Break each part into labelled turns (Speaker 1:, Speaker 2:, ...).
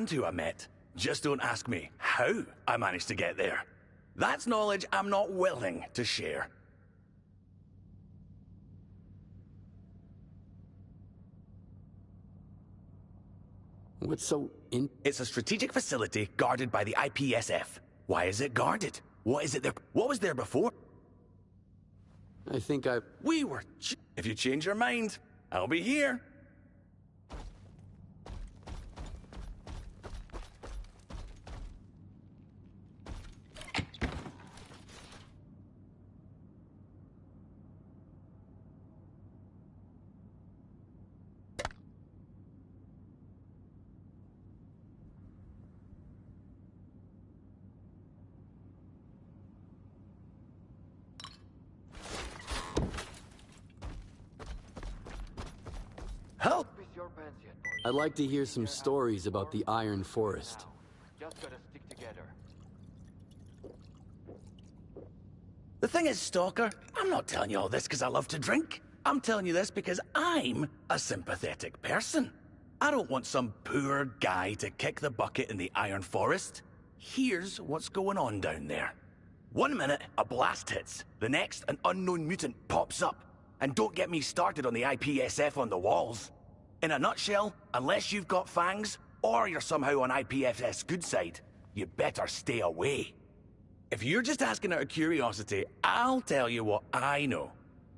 Speaker 1: and who I met. Just don't ask me how I managed to get there. That's knowledge I'm not willing to share.
Speaker 2: What's so in...
Speaker 1: It's a strategic facility guarded by the IPSF. Why is it guarded? What is it there? What was there before?
Speaker 2: I think I...
Speaker 1: We were... If you change your mind, I'll be here. Help!
Speaker 2: I'd like to hear some stories about the Iron Forest.
Speaker 3: Just gotta stick together.
Speaker 1: The thing is, Stalker, I'm not telling you all this because I love to drink. I'm telling you this because I'm a sympathetic person. I don't want some poor guy to kick the bucket in the Iron Forest. Here's what's going on down there. 1 minute, a blast hits. The next, an unknown mutant pops up. And don't get me started on the IPSF on the walls. In a nutshell, unless you've got fangs, or you're somehow on IPSF's good side, you better stay away. If you're just asking out of curiosity, I'll tell you what I know.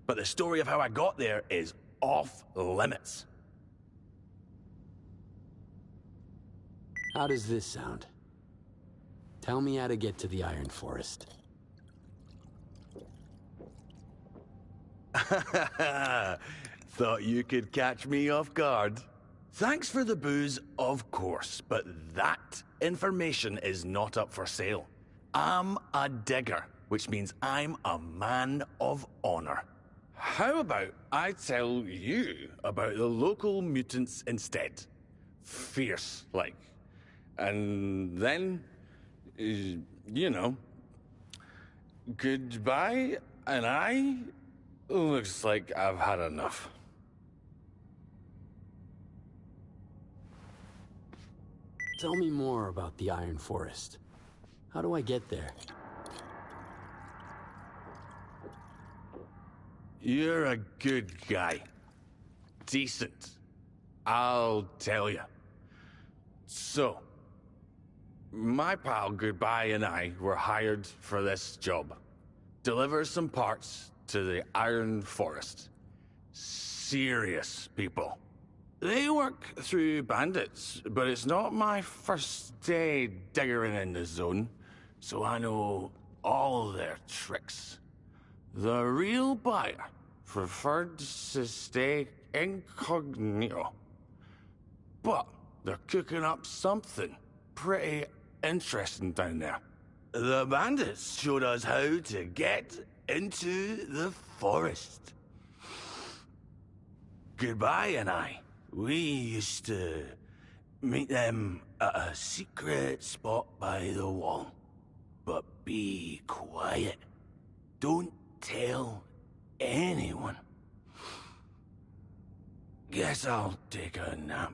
Speaker 1: But the story of how I got there is off limits.
Speaker 2: How does this sound? Tell me how to get to the Iron Forest.
Speaker 1: Thought you could catch me off guard. Thanks for the booze, of course, but that information is not up for sale. I'm a digger, which means I'm a man of honor. How about I tell you about the local mutants instead? Fierce, like. And then, you know, goodbye, and I... Looks like I've had enough.
Speaker 2: Tell me more about the Iron Forest. How do I get there?
Speaker 1: You're a good guy. Decent. I'll tell you. So, my pal Goodbye and I were hired for this job. Deliver some parts to the Iron Forest. Serious people. They work through bandits, but it's not my first day diggering in the zone, so I know all their tricks. The real buyer preferred to stay incognito. But they're cooking up something pretty interesting down there. The bandits showed us how to get into the forest. Goodbye and I, we used to meet them at a secret spot by the wall. But be quiet. Don't tell anyone. Guess I'll take a nap.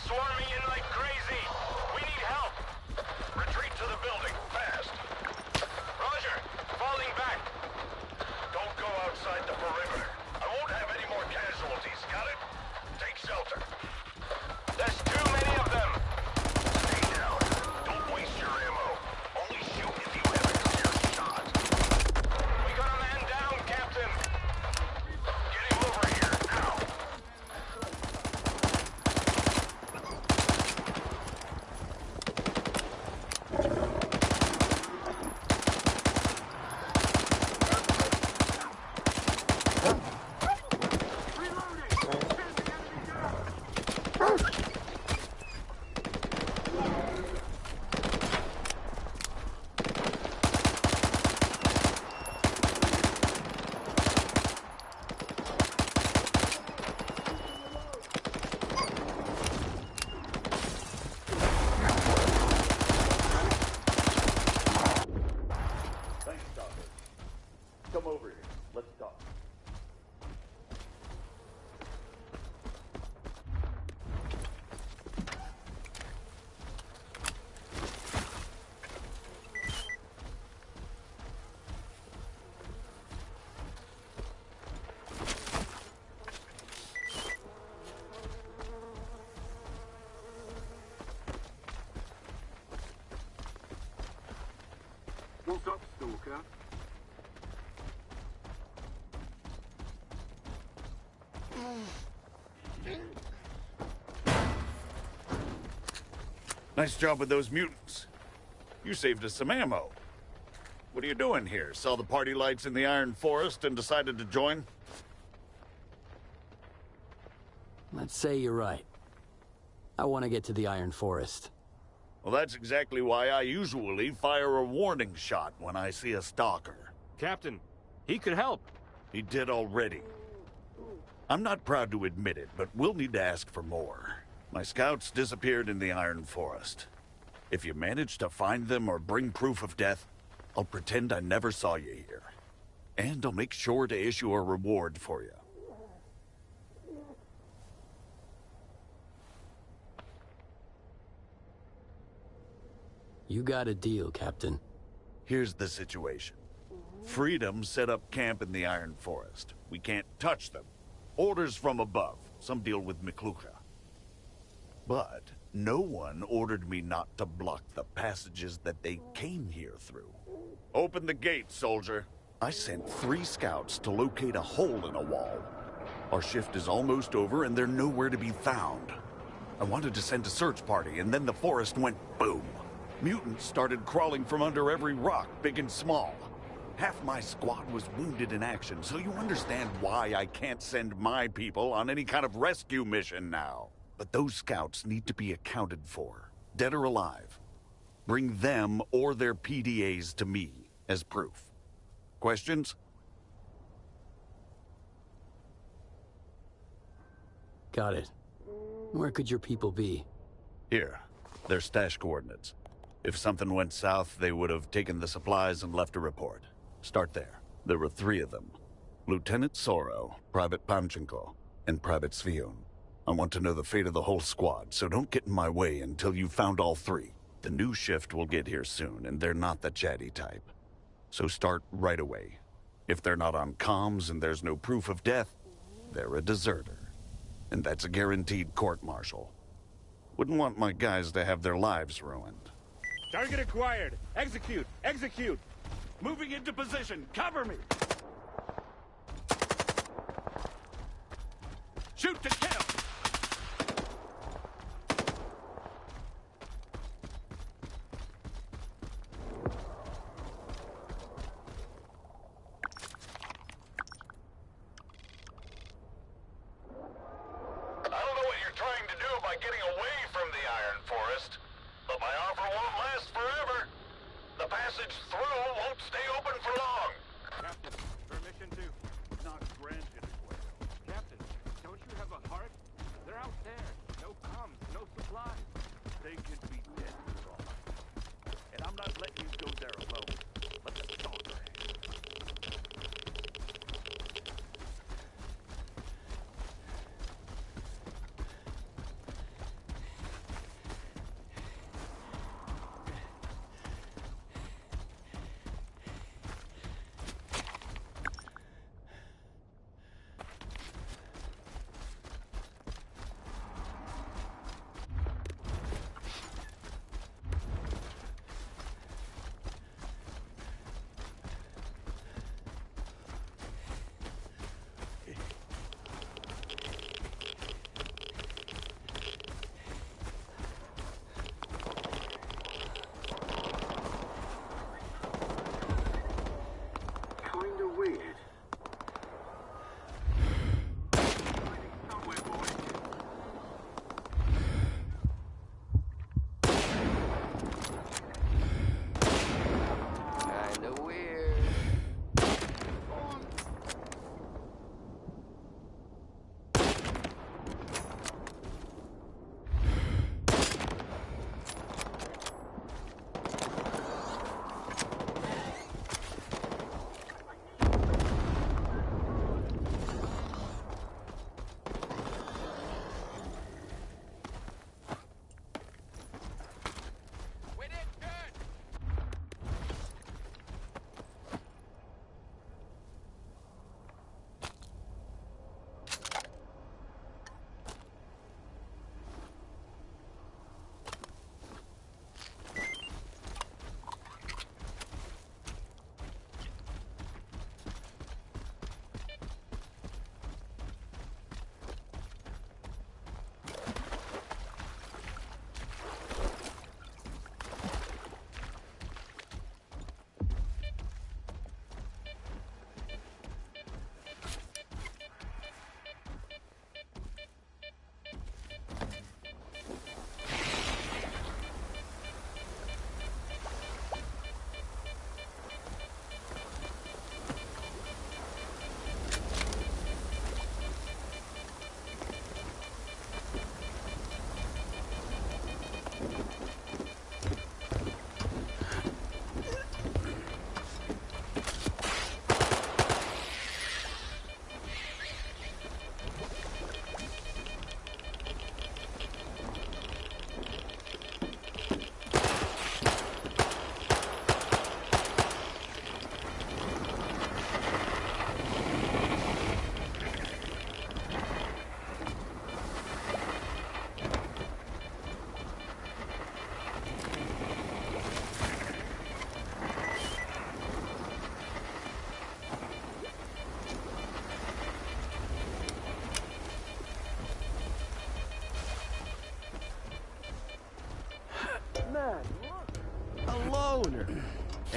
Speaker 4: swarming in like crazy. We need help. Retreat to the building, fast. Roger, falling back. Don't go outside the perimeter. I won't have any more casualties, got it? Take shelter. There's too many of them. Stay down. Don't waste your ammo. Only shoot if you have a clear shot. We got a man down, Captain. Get him over here, now.
Speaker 1: Thanks, Stalker. Come over here. Let's talk.
Speaker 5: What's up, Stalker?
Speaker 1: Nice job with those mutants. You saved us some ammo. What are you doing here? Saw the party lights in the Iron Forest and decided to join?
Speaker 2: Let's say you're right. I want to get to the Iron Forest.
Speaker 1: Well, that's exactly why I usually fire a warning shot when I see a stalker.
Speaker 6: Captain, he could help.
Speaker 1: He did already. I'm not proud to admit it, but we'll need to ask for more. My scouts disappeared in the Iron Forest. If you manage to find them or bring proof of death, I'll pretend I never saw you here. And I'll make sure to issue a reward for you.
Speaker 2: You got a deal, Captain.
Speaker 1: Here's the situation. Freedom set up camp in the Iron Forest. We can't touch them. Orders from above. Some deal with McClucha. But no one ordered me not to block the passages that they came here through. Open the gate, soldier. I sent 3 scouts to locate a hole in a wall. Our shift is almost over and they're nowhere to be found. I wanted to send a search party and then the forest went boom. Mutants started crawling from under every rock, big and small. Half my squad was wounded in action, so you understand why I can't send my people on any kind of rescue mission now. But those scouts need to be accounted for, dead or alive. Bring them or their PDAs to me as proof. Questions?
Speaker 2: Got it. Where could your people be?
Speaker 1: Here, their stash coordinates. If something went south, they would have taken the supplies and left a report. Start there. There were 3 of them. Lieutenant Sorrow, Private Panchenko, and Private Svion. I want to know the fate of the whole squad, so don't get in my way until you've found all 3. The new shift will get here soon, and they're not the chatty type. So start right away. If they're not on comms and there's no proof of death, they're a deserter. And that's a guaranteed court-martial. Wouldn't want my guys to have their lives ruined.
Speaker 6: Target acquired. Execute. Execute.
Speaker 1: Moving into position. Cover me. Shoot to kill.
Speaker 4: I don't know what you're trying to do by getting away from the Iron Forest, but my offer won't last forever. The passage through won't stay open for long.
Speaker 6: Captain, permission to...
Speaker 1: Not granted.
Speaker 6: Captain, don't you have a heart? They're out there. No comms, no supplies.
Speaker 1: They could be dead for all. And I'm not letting you go there alone. But the Stalker.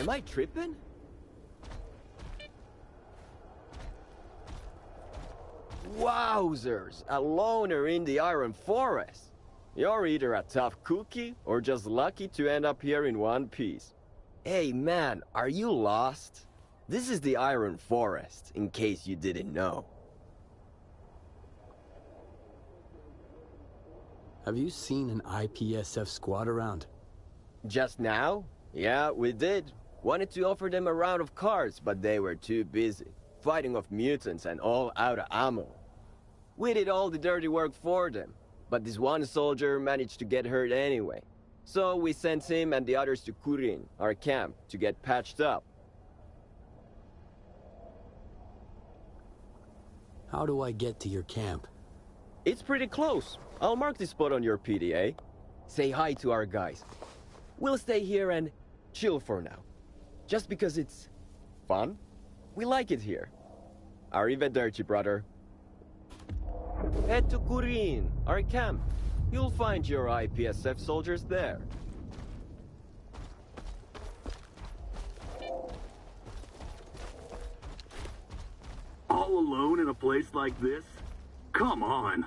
Speaker 5: Am I tripping? Wowzers! A loner in the Iron Forest! You're either a tough cookie or just lucky to end up here in one piece. Hey man, are you lost? This is the Iron Forest, in case you didn't know.
Speaker 2: Have you seen an IPSF squad around?
Speaker 5: Just now? Yeah, we did. Wanted to offer them a round of cards, but they were too busy, fighting off mutants and all out of ammo. We did all the dirty work for them, but this one soldier managed to get hurt anyway. So we sent him and the others to Kurin, our camp, to get patched up.
Speaker 2: How do I get to your camp?
Speaker 5: It's pretty close. I'll mark the spot on your PDA. Say hi to our guys. We'll stay here and chill for now. Just because it's fun. We like it here. Arrivederci, brother. Head to Kurin, our camp. You'll find your IPSF soldiers there.
Speaker 7: All alone in a place like this? Come on.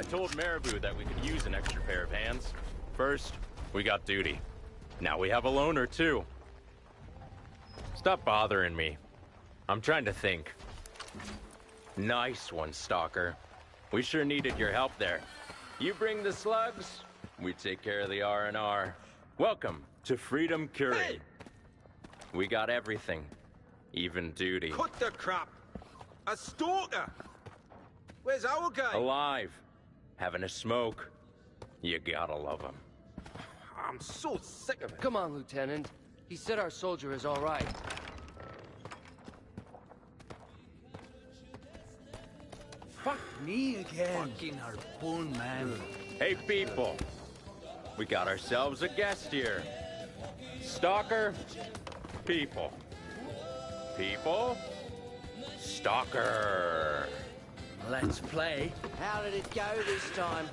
Speaker 1: Told Marabou that we could use an extra pair of hands. First, we got duty. Now we have a loner, too. Stop bothering me. I'm trying to think. Nice one, Stalker. We sure needed your help there. You bring the slugs, we take care of the R&R. Welcome to Freedom Curie.
Speaker 8: Hey!
Speaker 1: We got everything, even duty.
Speaker 8: Cut the crap! A stalker! Where's our guy?
Speaker 1: Alive. Having a smoke. You gotta love him.
Speaker 8: I'm so sick of it.
Speaker 3: Come on, Lieutenant. He said our soldier is all right.
Speaker 8: Fuck me again. Fucking harpoon, man.
Speaker 1: Hey, people. We got ourselves a guest here. Stalker. People. People. Stalker.
Speaker 8: Let's play.
Speaker 9: How did it go this time?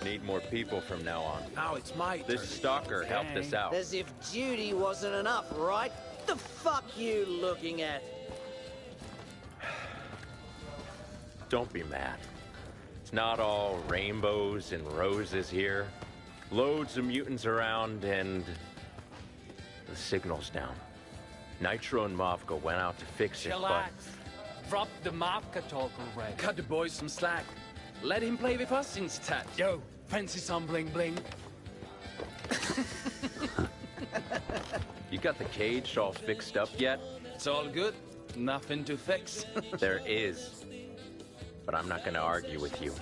Speaker 1: Need more people from now on.
Speaker 8: Now it's my turn.
Speaker 1: This Stalker helped us out.
Speaker 9: As if duty wasn't enough, right? The fuck you looking at?
Speaker 1: Don't be mad. It's not all rainbows and roses here. Loads of mutants around and the signal's down. Nitro and Mavka went out to fix it, but...
Speaker 10: Drop the Mavka talk already.
Speaker 8: Cut the boys some slack. Let him play with us instead.
Speaker 10: Yo, fancy some bling bling?
Speaker 1: You got the cage all fixed up yet?
Speaker 8: It's all good. Nothing to fix.
Speaker 1: There is. But I'm not gonna argue with you.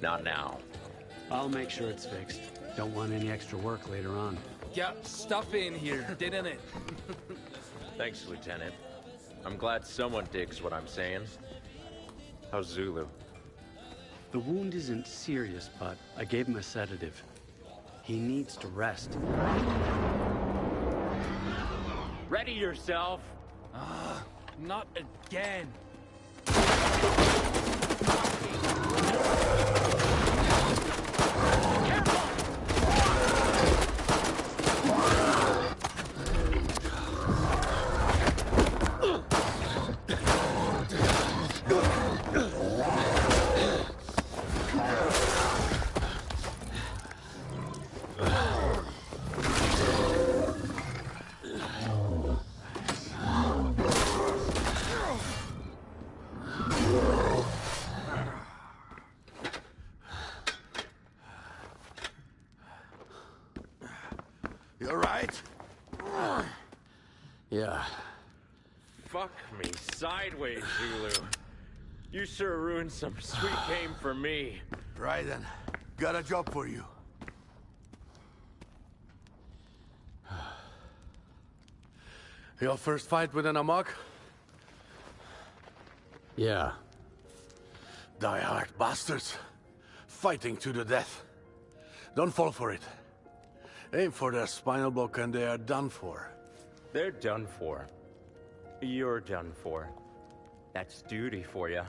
Speaker 1: Not now.
Speaker 2: I'll make sure it's fixed. Don't want any extra work later on.
Speaker 8: Yeah, stuff in here, didn't it?
Speaker 1: Thanks, Lieutenant. I'm glad someone digs what I'm saying. How's Zulu?
Speaker 2: The wound isn't serious, but I gave him a sedative. He needs to rest.
Speaker 10: Ready yourself. Not again.
Speaker 1: You alright?
Speaker 2: Yeah.
Speaker 11: Fuck me sideways, Zulu. You sure ruined some sweet game for me.
Speaker 1: Right then. Got a job for you. Your first fight with an amok?
Speaker 2: Yeah.
Speaker 1: Die-hard bastards. Fighting to the death. Don't fall for it. Aim for their spinal block and they are done for.
Speaker 11: They're done for. You're done for. That's duty for you.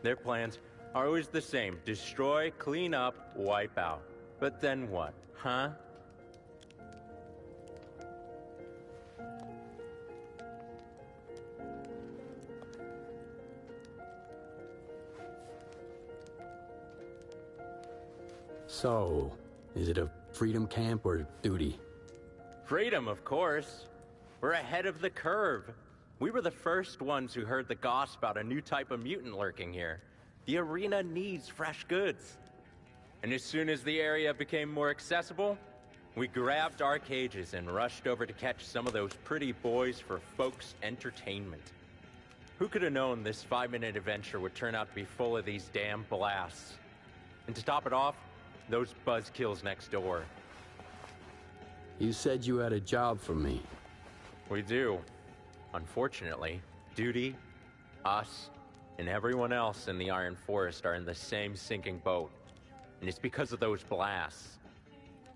Speaker 11: Their plans are always the same. Destroy, clean up, wipe out. But then what, huh?
Speaker 2: So, is it a freedom camp or duty?
Speaker 11: Freedom, of course. We're ahead of the curve. We were the first ones who heard the gossip about a new type of mutant lurking here. The arena needs fresh goods. And as soon as the area became more accessible, we grabbed our cages and rushed over to catch some of those pretty boys for folks' entertainment. Who could have known this 5-minute adventure would turn out to be full of these damn blasts? And to top it off, those buzzkills next door.
Speaker 2: You said you had a job for me.
Speaker 11: We do. Unfortunately, duty, us, and everyone else in the Iron Forest are in the same sinking boat. And it's because of those blasts.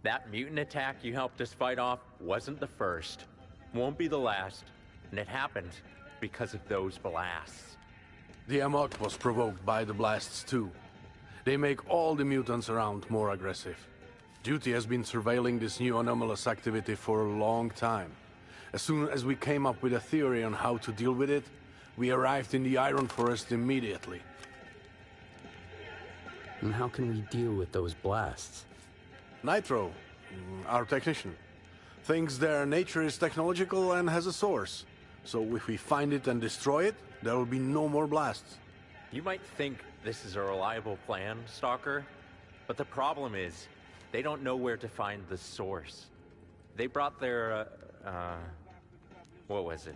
Speaker 11: That mutant attack you helped us fight off wasn't the first, won't be the last, and it happened because of those blasts.
Speaker 1: The amok was provoked by the blasts too. They make all the mutants around more aggressive. Duty has been surveilling this new anomalous activity for a long time. As soon as we came up with a theory on how to deal with it, we arrived in the Iron Forest immediately.
Speaker 2: And how can we deal with those blasts?
Speaker 1: Nitro, our technician, thinks their nature is technological and has a source. So if we find it and destroy it, there will be no more blasts.
Speaker 11: You might think this is a reliable plan, Stalker, but the problem is, they don't know where to find the source. They brought their, what was it?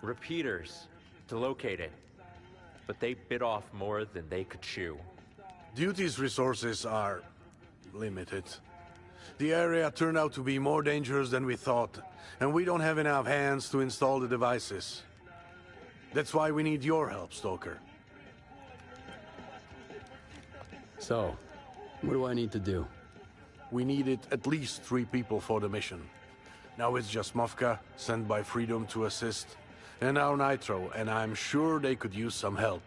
Speaker 11: Repeaters to locate it, but they bit off more than they could chew.
Speaker 1: Duty's resources are limited. The area turned out to be more dangerous than we thought, and we don't have enough hands to install the devices. That's why we need your help, Stalker.
Speaker 2: So, what do I need to do?
Speaker 1: We needed at least 3 people for the mission. Now it's just Mafka, sent by Freedom to assist, and now Nitro, and I'm sure they could use some help.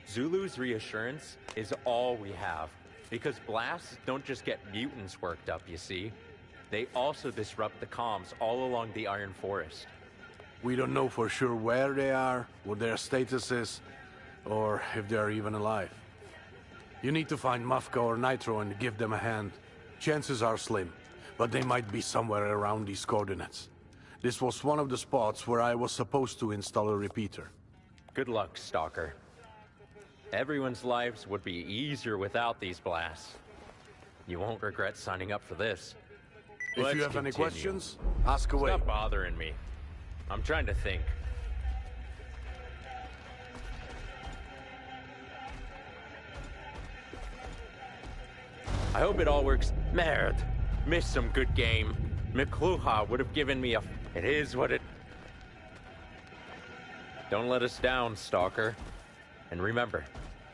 Speaker 11: Zulu's reassurance is all we have, because blasts don't just get mutants worked up, you see. They also disrupt the comms all along the Iron Forest.
Speaker 1: We don't know for sure where they are, what their status is, or if they're even alive. You need to find Mafka or Nitro and give them a hand. Chances are slim, but they might be somewhere around these coordinates. This was one of the spots where I was supposed to install a repeater.
Speaker 11: Good luck, Stalker. Everyone's lives would be easier without these blasts. You won't regret signing up for this.
Speaker 1: If you have any questions, ask away.
Speaker 11: Stop bothering me. I'm trying to think. I hope it all works. Merde. Missed some good game. McLuha would have given me a... It is what it... Don't let us down, Stalker. And remember,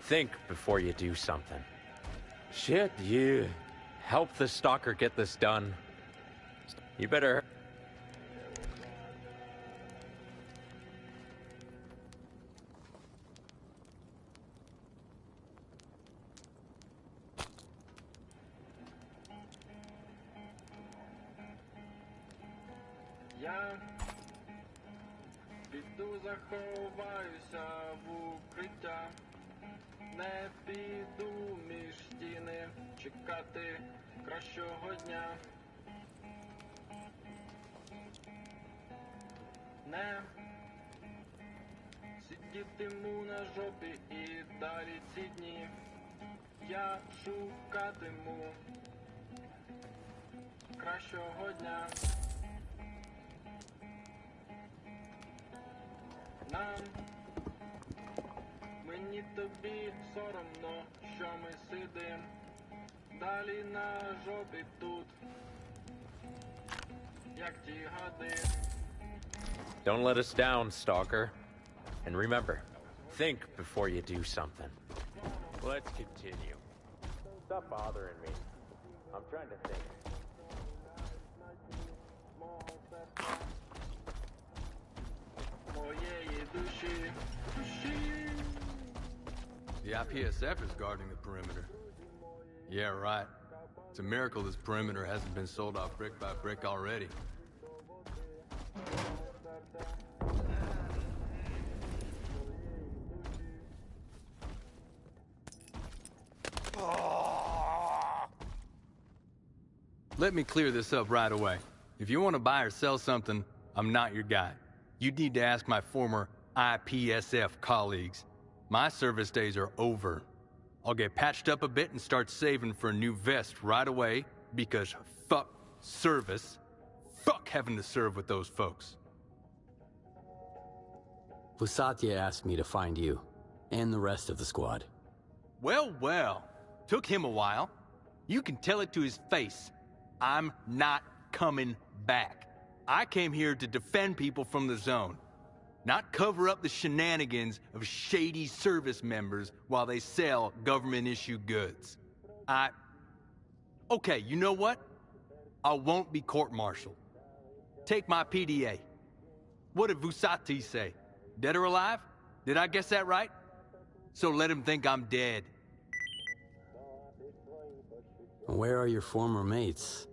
Speaker 11: Think before you do something. Shit, you help the Stalker get this done. You better...
Speaker 6: Я піду заховаюся в укриття, не піду між стіни чекати кращого дня. Не сидітиму на жопі і далі ці дні я шукатиму кращого дня. Нам, мені тобі соромно, що ми сидим далі на жопі тут, як ті гади.
Speaker 11: Don't let us down, Stalker. And remember, think before you do something. Let's continue. Stop bothering me. I'm trying to think.
Speaker 12: The IPSF is guarding the perimeter. Yeah, right. It's a miracle this perimeter hasn't been sold off brick by brick already. Let me clear this up right away. If you want to buy or sell something, I'm not your guy. You'd need to ask my former IPSF colleagues. My service days are over. I'll get patched up a bit and start saving for a new vest right away, because fuck service. Fuck having to serve with those folks.
Speaker 2: Lusatya asked me to find you, and the rest of the squad.
Speaker 12: Well, well. Took him a while. You can tell it to his face. I'm not coming back. I came here to defend people from the zone, not cover up the shenanigans of shady service members while they sell government-issued goods. Okay, you know what? I won't be court-martialed. Take my PDA. What did Vusati say? Dead or alive? Did I guess that right? So let him think I'm dead.
Speaker 2: Where are your former mates?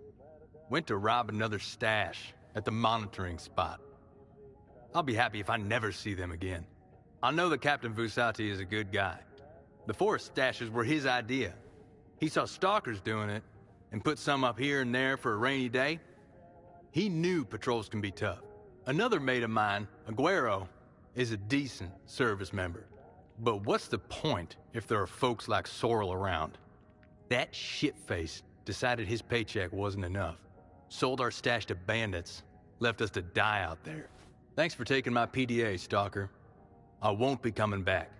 Speaker 12: Went to rob another stash at the monitoring spot. I'll be happy if I never see them again. I know that Captain Vusati is a good guy. The forest stashes were his idea. He saw stalkers doing it and put some up here and there for a rainy day. He knew patrols can be tough. Another mate of mine, Aguero, is a decent service member. But what's the point if there are folks like Sorrel around? That shitface decided his paycheck wasn't enough. Sold our stash to bandits. Left us to die out there. Thanks for taking my PDA, Stalker. I won't be coming back.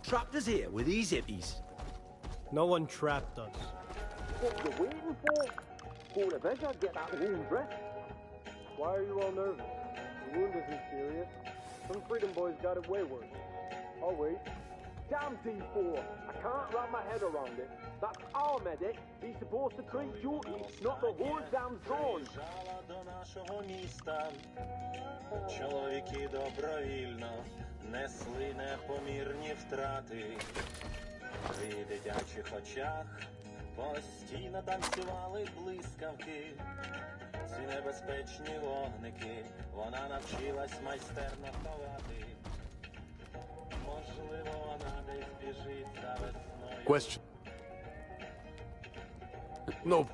Speaker 13: Trapped us here with these hippies.
Speaker 14: No one trapped us.
Speaker 15: What you waiting for? Go to bed and get that warm breath.
Speaker 14: Why are you all nervous? The wound isn't serious. Some Freedom Boys got it way worse. I'll wait.
Speaker 15: Damn D4! I can't wrap my head around it. That's our medic. He's supposed to treat duty, not the whole damn zone.
Speaker 16: Чоловіки добровільно несли непомірні втрати. В її дитячих очах постійно танцювали блискавки. Ці небезпечні вогники вона навчилась майстерно ховати. Можливо, вона десь біжить за весною.
Speaker 17: Question. No.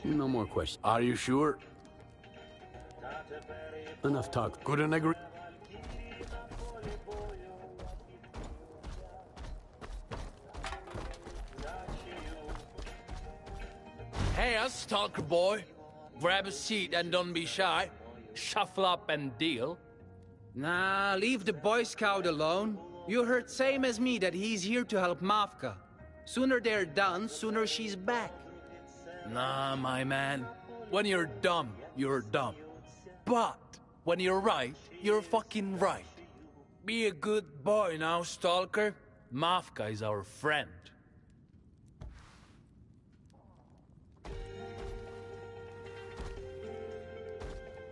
Speaker 2: No more questions.
Speaker 17: Are you sure?
Speaker 2: Enough talk.
Speaker 17: Couldn't agree.
Speaker 10: Hey, us, Stalker boy. Grab a seat and don't be shy. Shuffle up and deal.
Speaker 18: Nah, leave the Boy Scout alone. You heard same as me that he's here to help Mafka. Sooner they're done, sooner she's back.
Speaker 10: Nah, my man. When you're dumb, you're dumb. But When you're right, you're fucking right. Be a good boy now, Stalker. Mafka is our friend.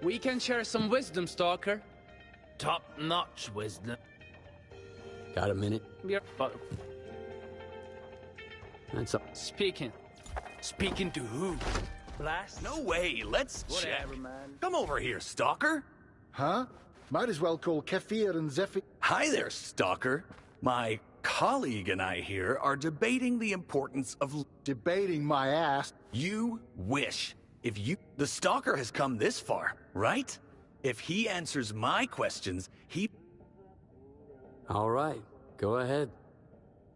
Speaker 18: We can share some wisdom, Stalker.
Speaker 10: Top-notch wisdom.
Speaker 2: Got a minute?
Speaker 18: Yeah.
Speaker 2: That's all.
Speaker 18: Speaking.
Speaker 10: Speaking to who? Blast?
Speaker 1: No way, let's
Speaker 18: Whatever,
Speaker 1: check.
Speaker 18: man.
Speaker 1: Come over here, Stalker.
Speaker 17: Huh? Might as well call Kefir and Zephyr.
Speaker 1: Hi there, Stalker. My colleague and I here are debating the importance of...
Speaker 17: Debating my ass?
Speaker 1: You wish. The Stalker has come this far, right? If he answers my questions, he...
Speaker 2: All right, go ahead.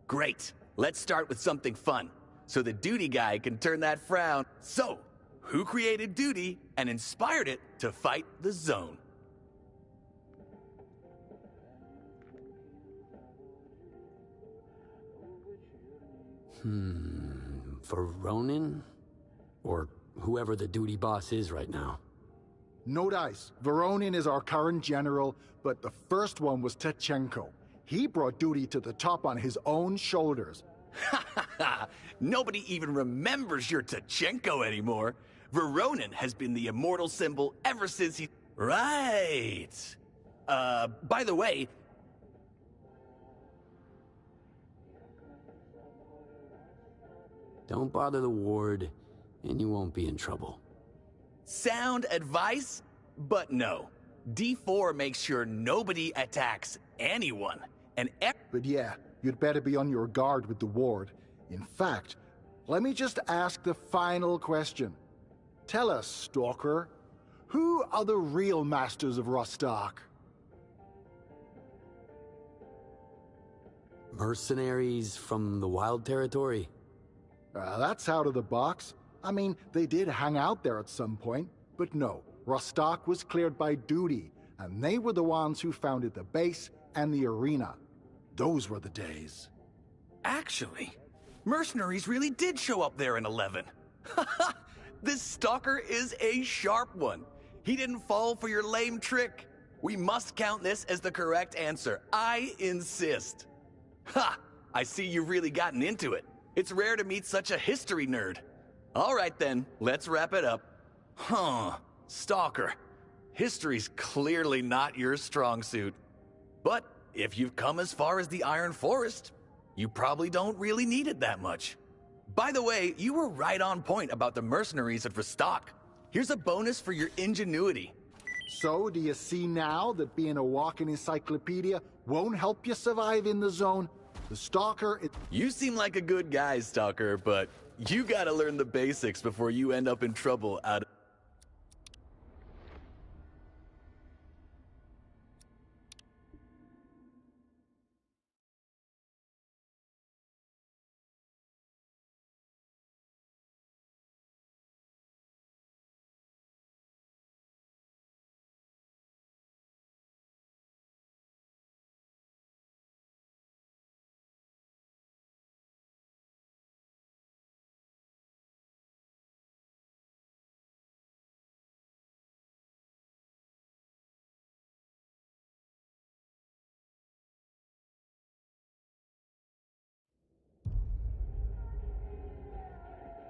Speaker 1: Great. Let's start with something fun, so the duty guy can turn that frown. So, who created duty and inspired it to fight the zone?
Speaker 2: Veronin? Or whoever the duty boss is right now.
Speaker 17: No dice. Veronin is our current general, but the first one was Tachenko. He brought duty to the top on his own shoulders.
Speaker 1: Nobody even remembers your Tachenko anymore. Veronin has been the immortal symbol ever since he... Right. By the way...
Speaker 2: Don't bother the ward, and you won't be in trouble.
Speaker 1: Sound advice? But no. D4 makes sure nobody attacks anyone. And
Speaker 17: But yeah, you'd better be on your guard with the ward. In fact, let me just ask the final question. Tell us, Stalker, who are the real masters of Rostok?
Speaker 2: Mercenaries from the Wild Territory?
Speaker 17: That's out of the box. I mean, they did hang out there at some point, but no, Rostok was cleared by duty, and they were the ones who founded the base and the arena. Those were the days.
Speaker 1: Actually, mercenaries really did show up there in 11. This Stalker is a sharp one. He didn't fall for your lame trick. We must count this as the correct answer. I insist. Ha! I see you've really gotten into it. It's rare to meet such a history nerd. All right then, let's wrap it up. Stalker. History's clearly not your strong suit. But if you've come as far as the Iron Forest, you probably don't really need it that much. By the way, you were right on point about the mercenaries at Rostok. Here's a bonus for your ingenuity.
Speaker 17: So, do you see now that being a walking encyclopedia won't help you survive in the zone? The Stalker...
Speaker 1: You seem like a good guy, Stalker, but you gotta learn the basics before you end up in trouble out of...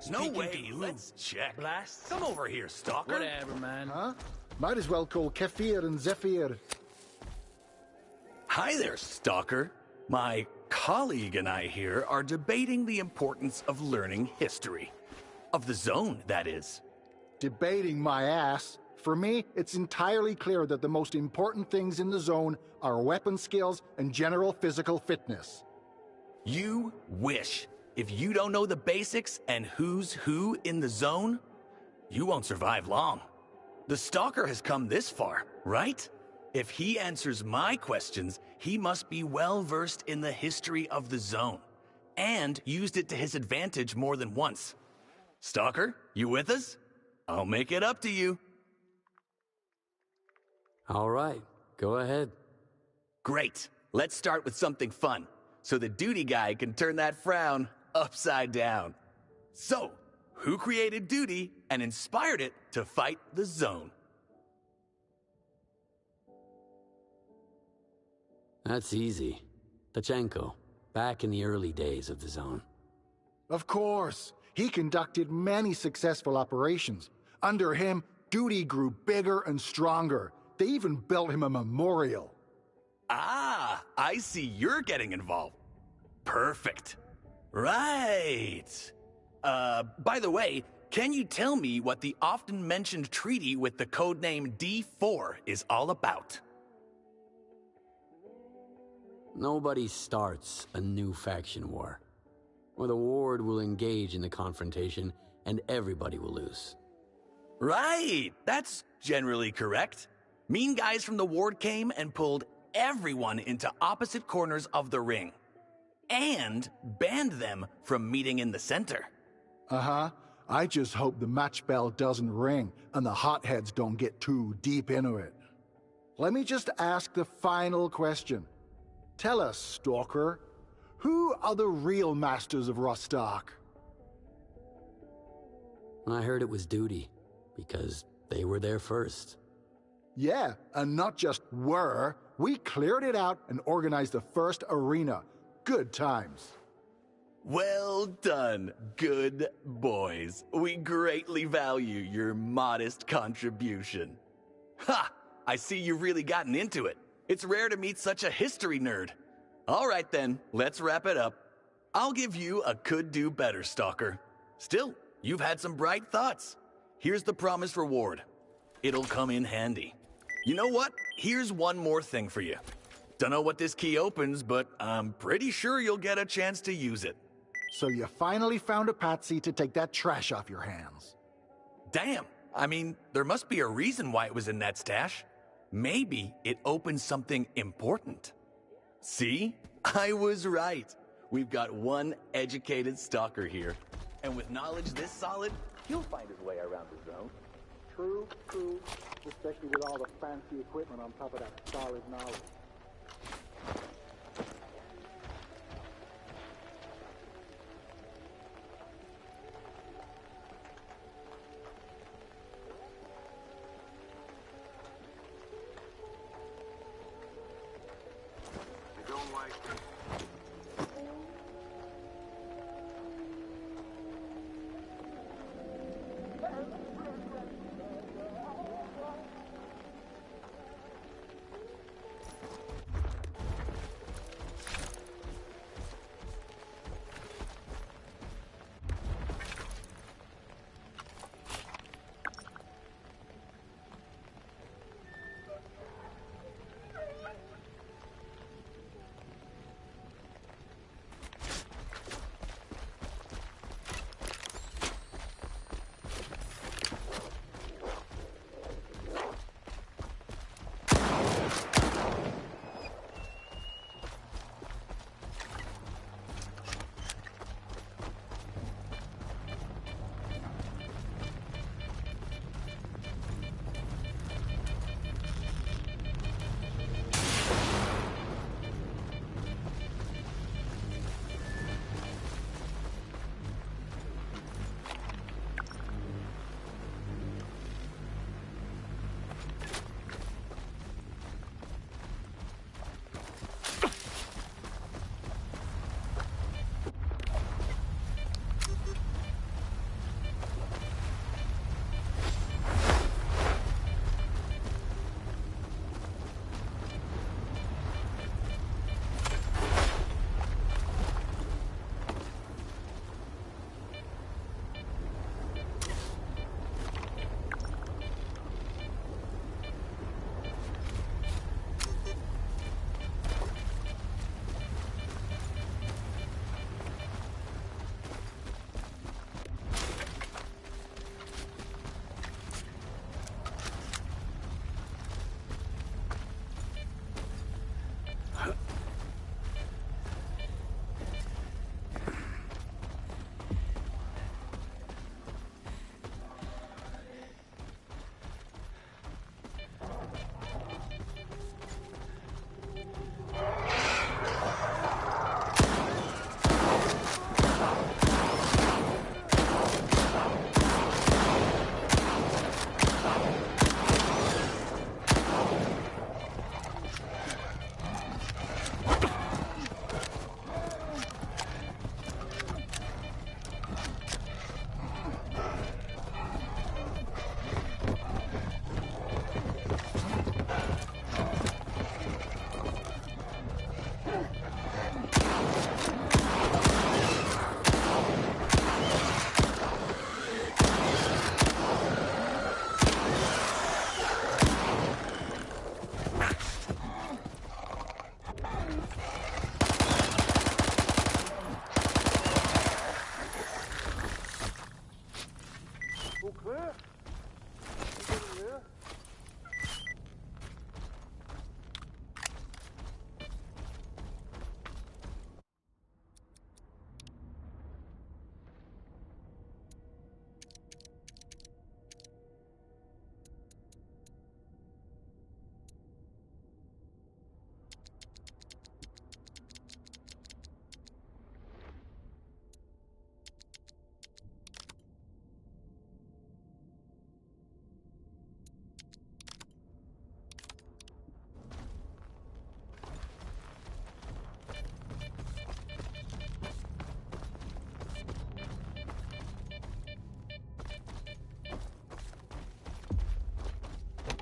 Speaker 1: No way, let's check.
Speaker 10: Blast?
Speaker 1: Come over here, Stalker.
Speaker 10: Whatever, man.
Speaker 17: Huh? Might as well call Kefir and Zephyr.
Speaker 1: Hi there, Stalker. My colleague and I here are debating the importance of learning history. Of the zone, that is.
Speaker 17: Debating my ass. For me, it's entirely clear that the most important things in the zone are weapon skills and general physical fitness.
Speaker 1: You wish. If you don't know the basics and who's who in the zone, you won't survive long. The Stalker has come this far, right? If he answers my questions, he must be well versed in the history of the zone, and used it to his advantage more than once. Stalker, you with us? I'll make it up to you.
Speaker 2: All right, go ahead.
Speaker 1: Great. Let's start with something fun, so the duty guy can turn that frown upside down. So, who created duty and inspired it to fight the zone?
Speaker 2: That's easy. Tachenko, back in the early days of the zone.
Speaker 17: Of course. He conducted many successful operations. Under him, Duty grew bigger and stronger. They even built him a memorial.
Speaker 1: Ah, I see you're getting involved. Perfect. Right. By the way, can you tell me what the often mentioned treaty with the codename D4 is all about?
Speaker 2: Nobody starts a new faction war. Or the Ward will engage in the confrontation, and everybody will lose.
Speaker 1: Right, that's generally correct. Mean guys from the Ward came and pulled everyone into opposite corners of the ring. And banned them from meeting in the center.
Speaker 17: Uh-huh. I just hope the match bell doesn't ring and the hotheads don't get too deep into it. Let me just ask the final question. Tell us, Stalker, who are the real masters of Rostok?
Speaker 2: I heard it was Duty, because they were there first.
Speaker 17: Yeah, and not just were. We cleared it out and organized the first arena. Good times.
Speaker 1: Well done, good boys. We greatly value your modest contribution. Ha! I see you've really gotten into it. It's rare to meet such a history nerd. All right then, let's wrap it up. I'll give you a could do better, Stalker. Still, you've had some bright thoughts. Here's the promised reward. It'll come in handy. You know what? Here's one more thing for you. Don't know what this key opens, but I'm pretty sure you'll get a chance to use it.
Speaker 17: So you finally found a patsy to take that trash off your hands.
Speaker 1: Damn. I mean, there must be a reason why it was in that stash. Maybe it opens something important. See? I was right. We've got one educated stalker here. And with knowledge this solid, he'll find his way around the zone.
Speaker 14: True, true. Especially with all the fancy equipment on top of that solid knowledge.
Speaker 4: You don't like this?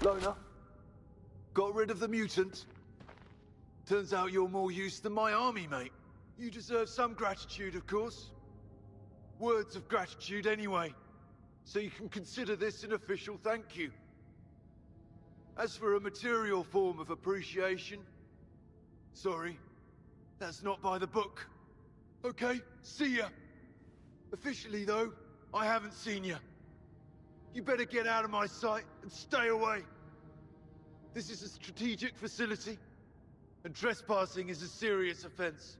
Speaker 19: Loner, got rid of the mutant. Turns out you're more use than my army, mate. You deserve some gratitude, of course. Words of gratitude, anyway. So you can consider this an official thank you. As for a material form of appreciation, sorry, that's not by the book. Okay, see ya. Officially, though, I haven't seen you. You better get out of my sight and stay away. This is a strategic facility, and trespassing is a serious offense.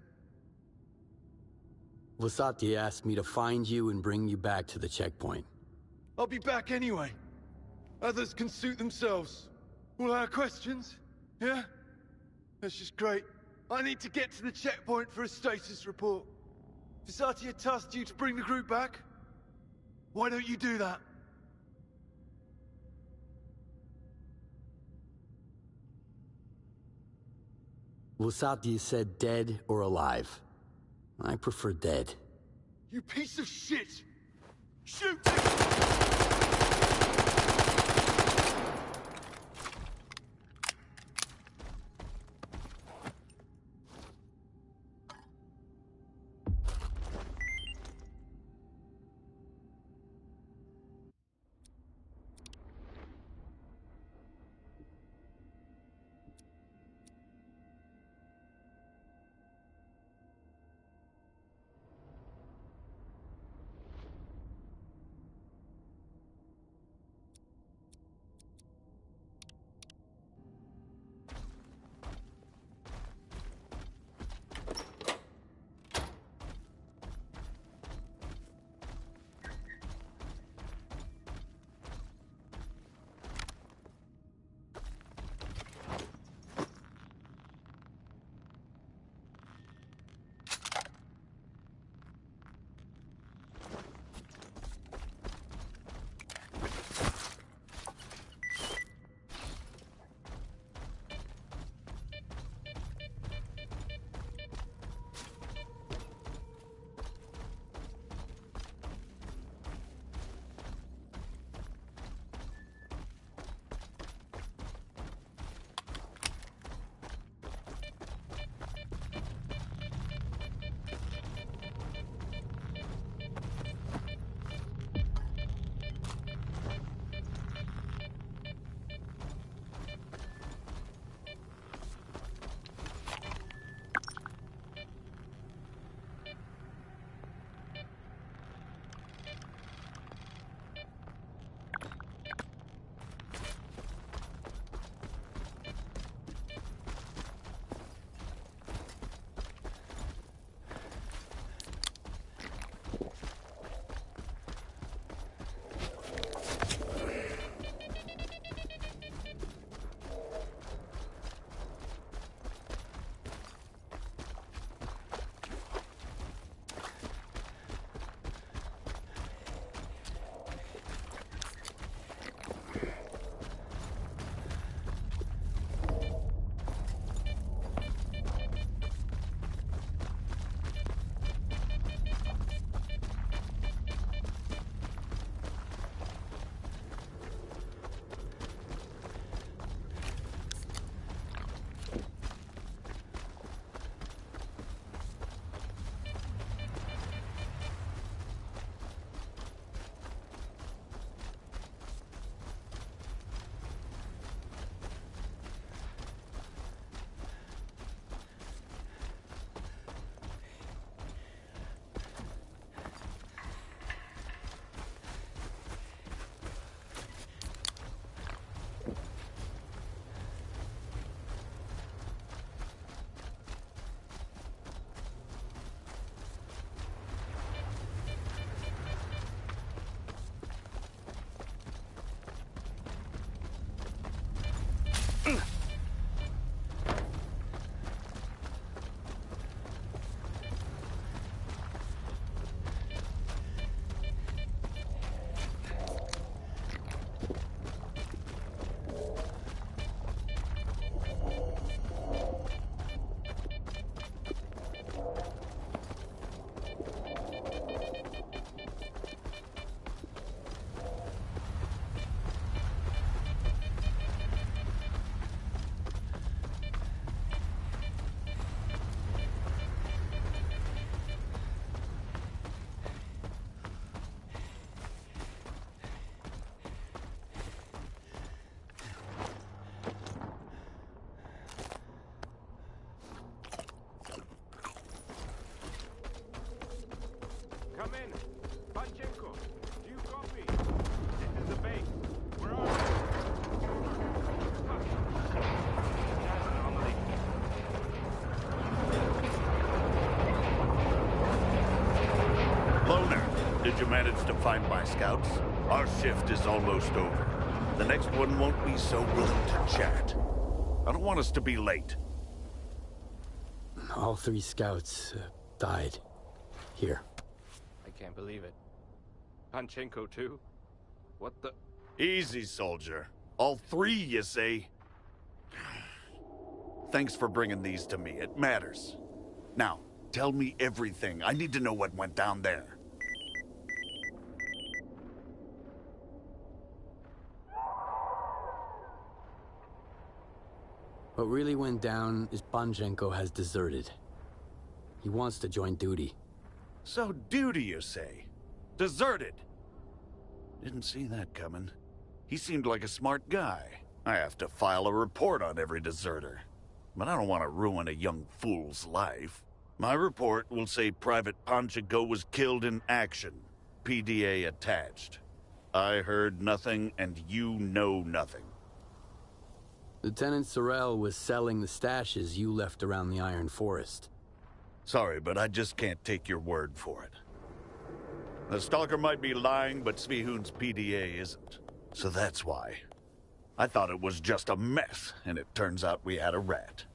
Speaker 2: Vosati asked me to find you and bring you back to the checkpoint.
Speaker 19: I'll be back anyway. Others can suit themselves. All our questions? Yeah? That's just great. I need to get to the checkpoint for a status report. Vosati had tasked you to bring the group back? Why don't you do that?
Speaker 2: Vosati said dead or alive. I prefer dead.
Speaker 19: You piece of shit! Shoot!
Speaker 20: Did you manage to find my scouts? Our shift is almost over. The next one won't be so willing to chat. I don't want us to be late.
Speaker 2: All 3 scouts died. Here.
Speaker 3: I can't believe it. Panchenko too? What the...
Speaker 20: Easy, soldier. All 3, you say? Thanks for bringing these to me. It matters. Now, tell me everything. I need to know what went down there.
Speaker 2: What really went down is Panchenko has deserted. He wants to join duty.
Speaker 20: So duty, you say? Deserted? Didn't see that coming. He seemed like a smart guy. I have to file a report on every deserter. But I don't want to ruin a young fool's life. My report will say Private Panchenko was killed in action. PDA attached. I heard nothing, and you know nothing.
Speaker 2: Lieutenant S.T.A.L.K.E.R was selling the stashes you left around the Iron Forest.
Speaker 20: Sorry, but I just can't take your word for it. The Stalker might be lying, but Svihun's PDA isn't. So that's why. I thought it was just a mess, and it turns out we had a rat.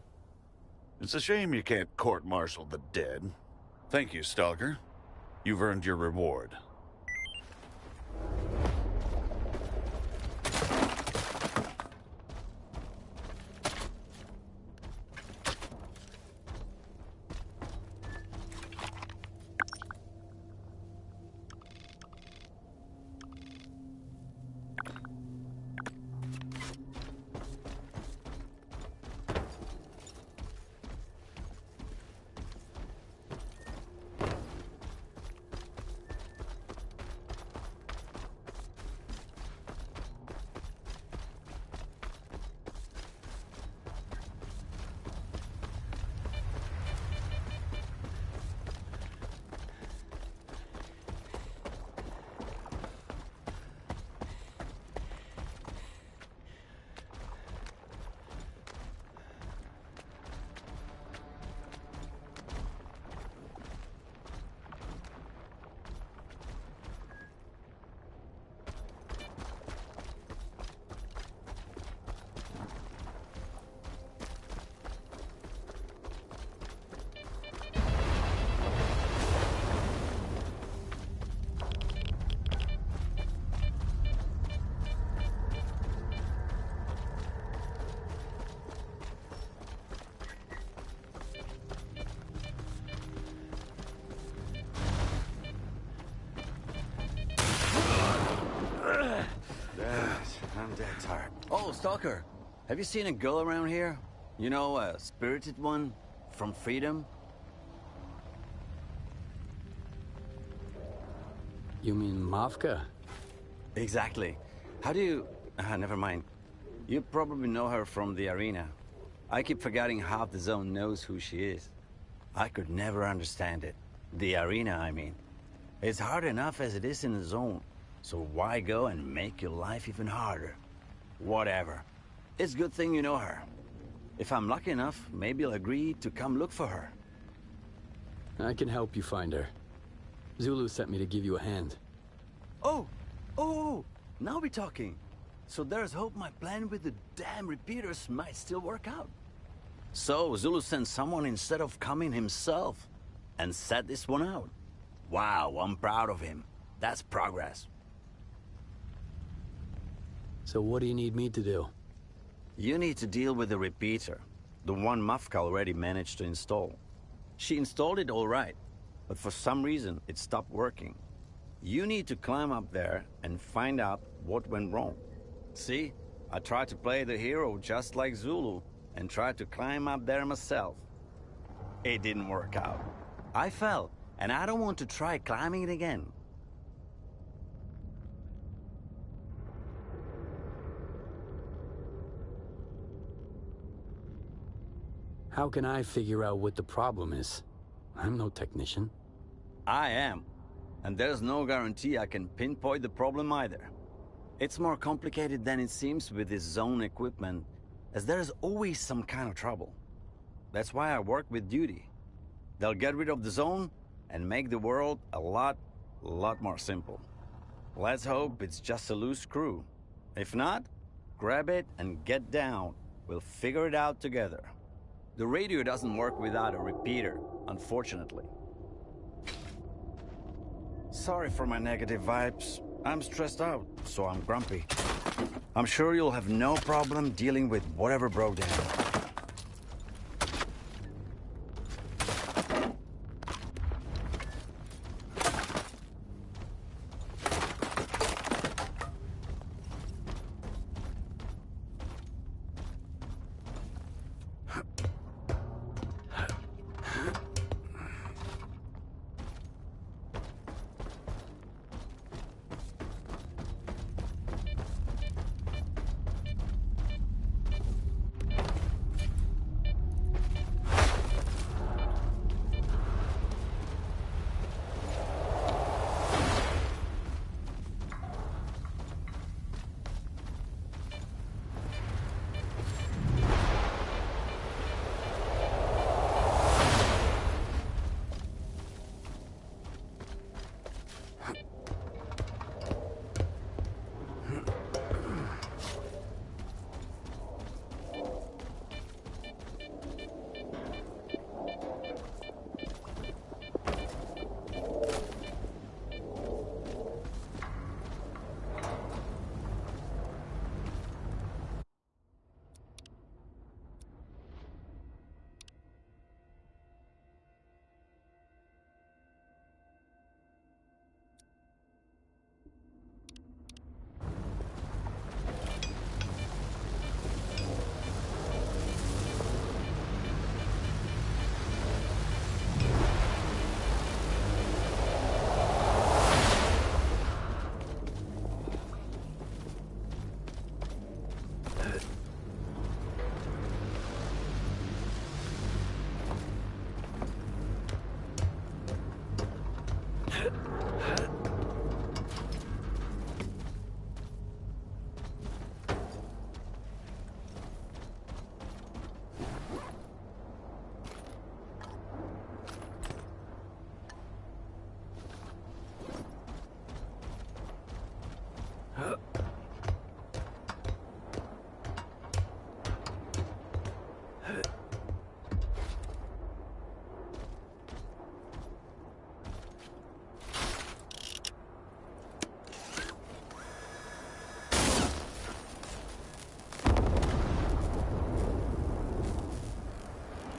Speaker 20: It's a shame you can't court-martial the dead. Thank you, Stalker. You've earned your reward.
Speaker 9: I'm dead tired. Oh, Stalker, have you seen a girl around here? You know, a spirited one from Freedom?
Speaker 2: You mean Mafka?
Speaker 9: Exactly. How do you... never mind. You probably know her from the arena. I keep forgetting half the zone knows who she is. I could never understand it. The arena, I mean. It's hard enough as it is in the zone. So why go and make your life even harder? Whatever. It's a good thing you know her. If I'm lucky enough, maybe I'll agree to come look for her.
Speaker 2: I can help you find her. Zulu sent me to give you a hand.
Speaker 9: Oh, now we're talking. So there's hope my plan with the damn repeaters might still work out. So Zulu sent someone instead of coming himself and set this one out. Wow, I'm proud of him. That's progress.
Speaker 2: So what do you need me to do?
Speaker 9: You need to deal with the repeater, the one Mafka already managed to install. She installed it all right, but for some reason it stopped working. You need to climb up there and find out what went wrong. See, I tried to play the hero just like Zulu and tried to climb up there myself. It didn't work out. I fell, and I don't want to try climbing it again.
Speaker 2: How can I figure out what the problem is? I'm no technician.
Speaker 9: I am. And there's no guarantee I can pinpoint the problem either. It's more complicated than it seems with this zone equipment, as there's always some kind of trouble. That's why I work with duty. They'll get rid of the zone and make the world a lot A lot more simple. Let's hope it's just a loose screw. If not, grab it and get down. We'll figure it out together. The radio doesn't work without a repeater, unfortunately. Sorry for my negative vibes. I'm stressed out, so I'm grumpy. I'm sure you'll have no problem dealing with whatever broke down.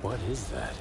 Speaker 2: What is that?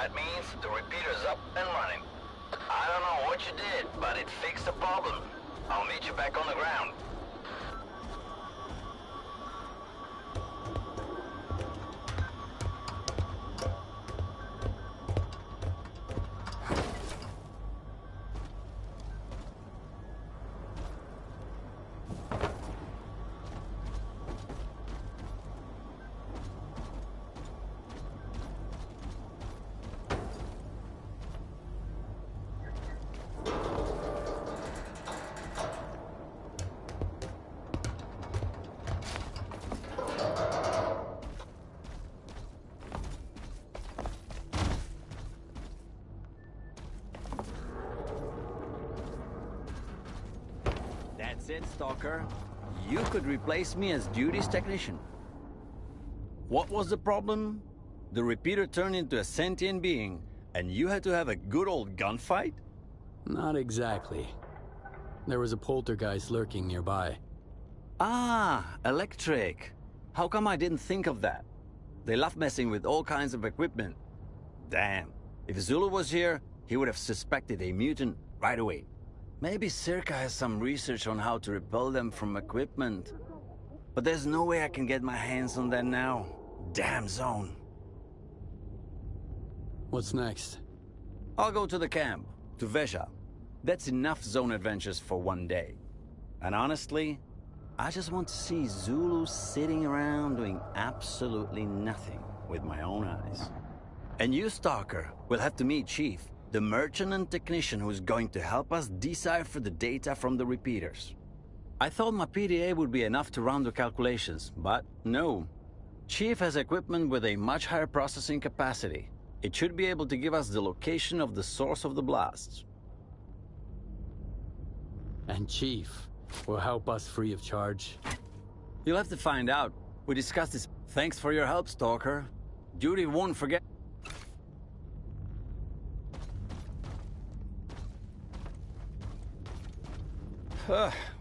Speaker 4: That means the repeater's up and running. I don't know what you did, but it fixed the problem. I'll meet you back on the ground.
Speaker 9: That's it, Stalker. You could replace me as duty's technician. What was the problem? The repeater turned into a sentient being, and you had to have a good old gunfight?
Speaker 2: Not exactly. There was a poltergeist lurking nearby.
Speaker 9: Ah, electric. How come I didn't think of that? They love messing with all kinds of equipment. Damn. If Zulu was here, he would have suspected a mutant right away. Maybe S.T.A.L.K.E.R has some research on how to repel them from equipment. But there's no way I can get my hands on that now. Damn zone.
Speaker 2: What's next?
Speaker 9: I'll go to the camp, to Veja. That's enough zone adventures for one day. And honestly, I just want to see Zulu sitting around doing absolutely nothing with my own eyes. And you, Stalker, will have to meet Chief, the merchant and technician who's going to help us decipher the data from the repeaters. I thought my PDA would be enough to run the calculations, but no. Chief has equipment with a much higher processing capacity. It should be able to give us the location of the source of the blasts.
Speaker 2: And Chief will help us free of charge?
Speaker 9: You'll have to find out. We discussed this. Thanks for your help, Stalker. Duty won't forget.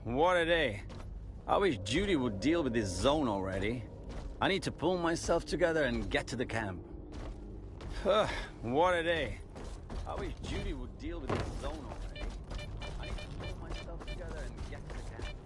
Speaker 9: What a day. I wish Judy would deal with this zone already. I need to pull myself together and get to the camp. What a day. I wish Judy would deal with this zone already. I need to pull myself together and get to the camp.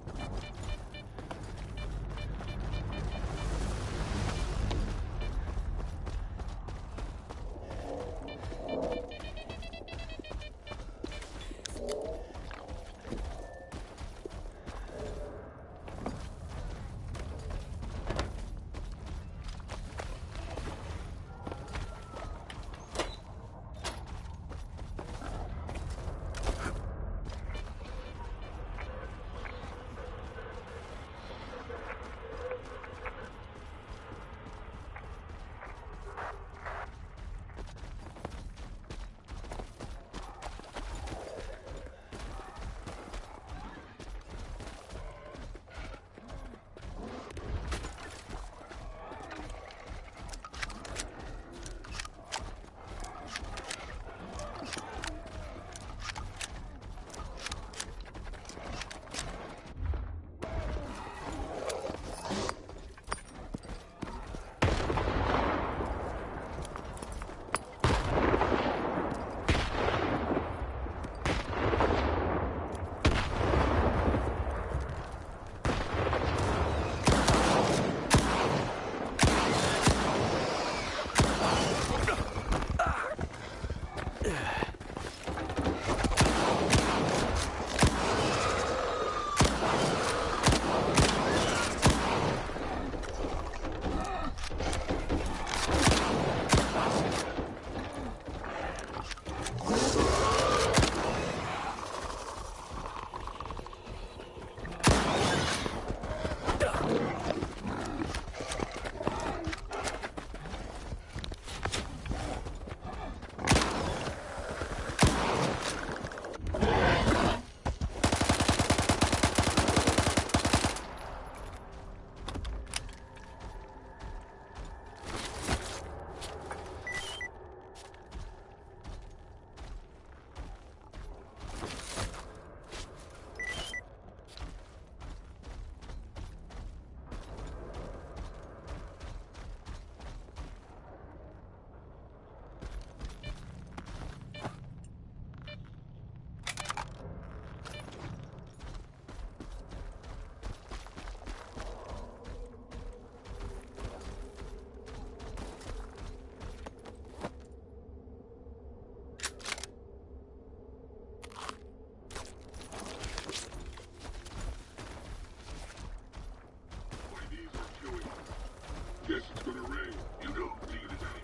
Speaker 4: Guess it's gonna rain. You know, see you today.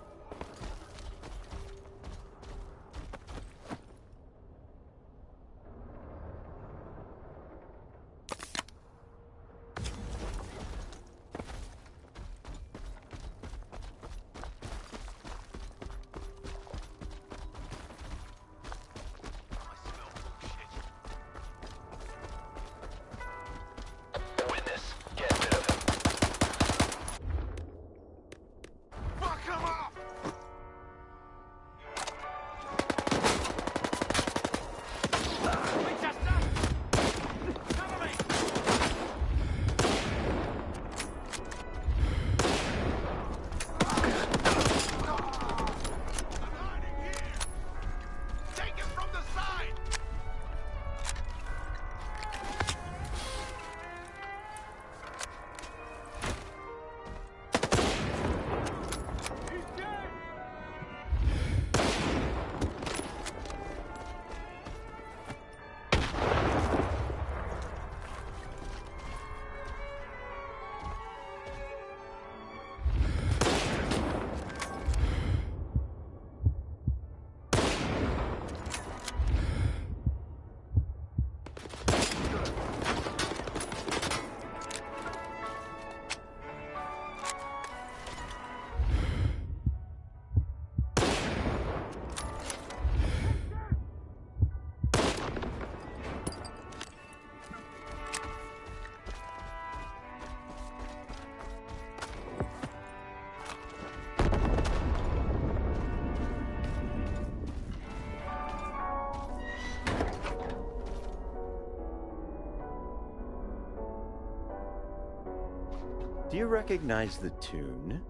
Speaker 21: Do you recognize the tune?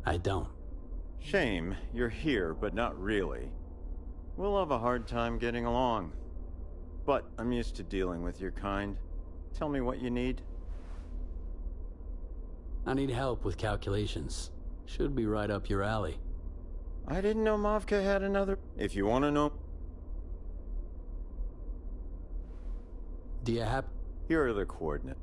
Speaker 2: I don't.
Speaker 21: Shame, you're here, but not really. We'll have a hard time getting along. But I'm used to dealing with your kind. Tell me what you need.
Speaker 2: I need help with calculations. Should be right up your alley.
Speaker 21: I didn't know Mavka had another... If you want to know...
Speaker 2: Do you have...
Speaker 21: Here are the coordinates.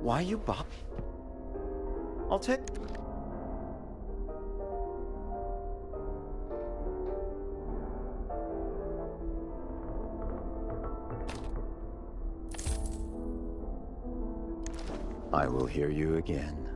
Speaker 21: Why you bop? I'll take... I will hear you again.